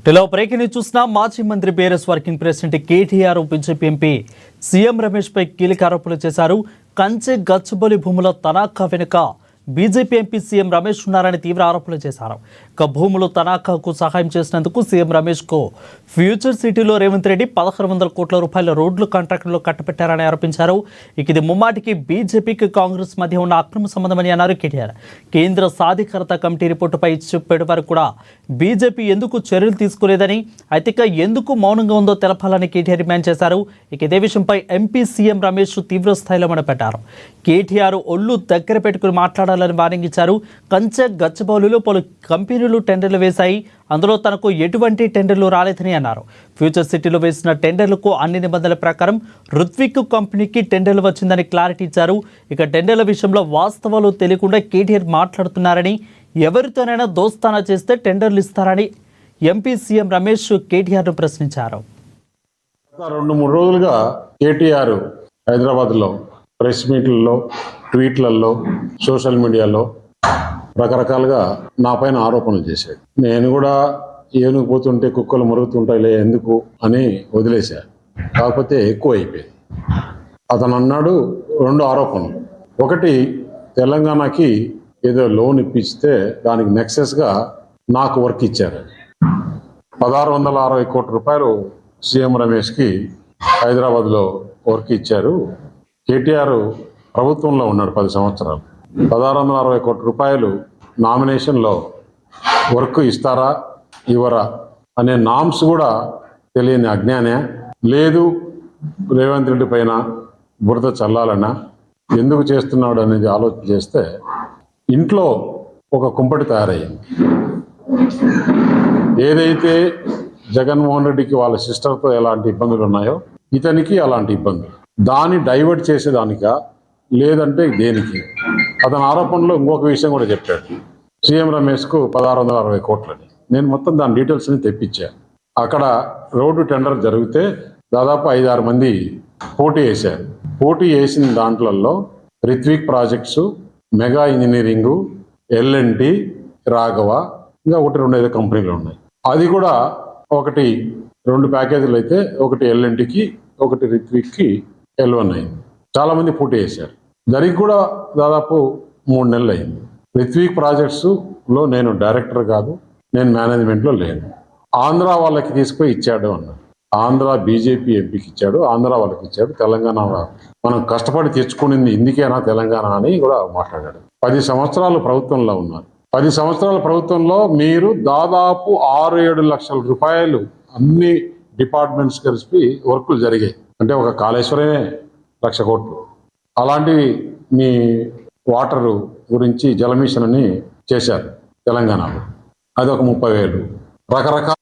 టిలో breaking news చూసిన మాజీ మంత్రి BRS working president KTR BJP MP CM Ramesh పై కీలక ఆరోపణలు చేశారు. కంచె గచ్చిబౌలి భూముల తనఖా వెనుక బీజేపీ ఎంపీ సీఎం రమేష్ ఉన్నారని తీవ్ర ఆరోపణలు చేశారు. భూములు తనఖాకు సహాయం చేసినందుకు సీఎం రమేష్ కు ఫ్యూచర్ సిటీలో రేవంత్ రెడ్డి 1600 కోట్ల రూపాయల రోడ్లు కాంట్రాక్టులు కట్టబెట్టారని ఆరోపించారు. ఇది ముమ్మాటికి బీజేపీకి కాంగ్రెస్ మధ్య ఉన్న అక్రమ సంబంధమని అన్నారు కేటీఆర్. కేంద్ర సాధికారత కమిటీ రిపోర్టుపై చెప్పేటి వరకు కూడా బీజేపీ ఎందుకు చర్యలు తీసుకోలేదని, అయితే ఎందుకు మౌనంగా ఉందో తెలపాలని కేటీఆర్ డిమాండ్ చేశారు. ఇదే విషయంపై ఎంపీ సీఎం రమేష్ తీవ్ర స్థాయిలో మండిపడ్డారు. కేటీఆర్ ఒళ్ళు దగ్గర పెట్టుకుని మాట్లాడాలని వారించారు. కంచె గచ్చిబౌలిలో పలు కంపెనీలు టెండర్లు వేశాయి, అందులో తనకు ఎటువంటి టెండర్లు రాలేదని అన్నారు. ఫ్యూచర్ సిటీలో వేసిన టెండర్లకు అన్ని నిబంధనల ప్రకారం రుత్విక్ కంపెనీకి టెండర్లు వచ్చిందని క్లారిటీ ఇచ్చారు. టెండర్ల విషయంలో వాస్తవాలు తెలియకుండా కేటీఆర్ మాట్లాడుతున్నారని, ఎవరితోనైనా దోస్తానా చేస్తే టెండర్లు ఇస్తారని ఎంపీ సీఎం రమేష్ కేటీఆర్ను ప్రశ్నించారు. 2-3 రోజులుగా కేటీఆర్ హైదరాబాద్లో ప్రెస్ మీట్లలో, ట్వీట్లలో, సోషల్ మీడియాలో రకరకాలుగా నా పైన ఆరోపణలు చేశాడు. నేను కూడా ఏనుగు పోతుంటే కుక్కలు మురుగుతుంటాయిలే ఎందుకు అని వదిలేశా. కాకపోతే ఎక్కువ అయిపోయింది. అతను అన్నాడు 2 ఆరోపణలు. ఒకటి, తెలంగాణకి ఏదో లోన్ ఇప్పిస్తే దానికి నెక్సెస్గా నాకు వర్క్ ఇచ్చారు. 1660 కోట్ల రూపాయలు సీఎం రమేష్కి హైదరాబాద్లో వర్క్ ఇచ్చారు. కేటీఆర్ ప్రభుత్వంలో ఉన్నాడు 10 సంవత్సరాలు. 1660 కోట్ల రూపాయలు నామినేషన్లో వర్క్ ఇస్తారా ఇవ్వరా అనే నామ్స్ కూడా తెలియని అజ్ఞానే. లేదు రేవంత్ రెడ్డి పైన బురద చల్లాలన్నా ఎందుకు చేస్తున్నాడు అనేది ఆలోచన చేస్తే ఇంట్లో ఒక కుంపటి తయారయ్యింది. ఏదైతే జగన్మోహన్ రెడ్డికి వాళ్ళ సిస్టర్తో ఎలాంటి ఇబ్బందులు ఉన్నాయో ఇతనికి అలాంటి ఇబ్బందులు. దాన్ని డైవర్ట్ చేసేదానిక లేదంటే దేనికి? అతని ఆరోపణలో ఇంకొక విషయం కూడా చెప్పాడు. సీఎం రమేష్కు 1660 కోట్లని. నేను మొత్తం దాని డీటెయిల్స్ని తెప్పించా. అక్కడ రోడ్డు టెండర్ జరిగితే దాదాపు 5-6 మంది పోటీ వేశారు. పోటీ వేసిన దాంట్లలో Rithvik projects, Mega engineering, LNT, Raghava, ఇంకా 1-2 ఏదో కంపెనీలు ఉన్నాయి. అది కూడా 1-2 ప్యాకేజీలు అయితే ఒకటి ఎల్ఎన్టీకి, ఒకటి రిత్విక్కి L1 అయింది. చాలామంది పోటీ వేశారు. జరిగి కూడా దాదాపు 3 నెలలు అయింది. రిత్విక్ ప్రాజెక్ట్స్లో నేను డైరెక్టర్ కాదు, నేను మేనేజ్మెంట్లో లేను. ఆంధ్ర వాళ్ళకి తీసుకుపోయి ఇచ్చాడు అన్నాడు. ఆంధ్ర బీజేపీ ఎంపీకి ఇచ్చాడు, ఆంధ్ర వాళ్ళకి ఇచ్చాడు. తెలంగాణ మనం కష్టపడి తెచ్చుకునింది ఇందుకేనా తెలంగాణ అని కూడా మాట్లాడాడు. 10 సంవత్సరాలు ప్రభుత్వంలో ఉన్నారు. 10 సంవత్సరాల ప్రభుత్వంలో మీరు దాదాపు 6-7 లక్షల రూపాయలు అన్ని డిపార్ట్మెంట్స్ కలిసి వర్కులు జరిగాయి. అంటే ఒక కాళేశ్వరమే 1,00,000 కోట్లు. అలాంటివి మీ వాటర్ గురించి జలమిషన్ అని చేశారు తెలంగాణలో. అది ఒక 30,000 రకరకాల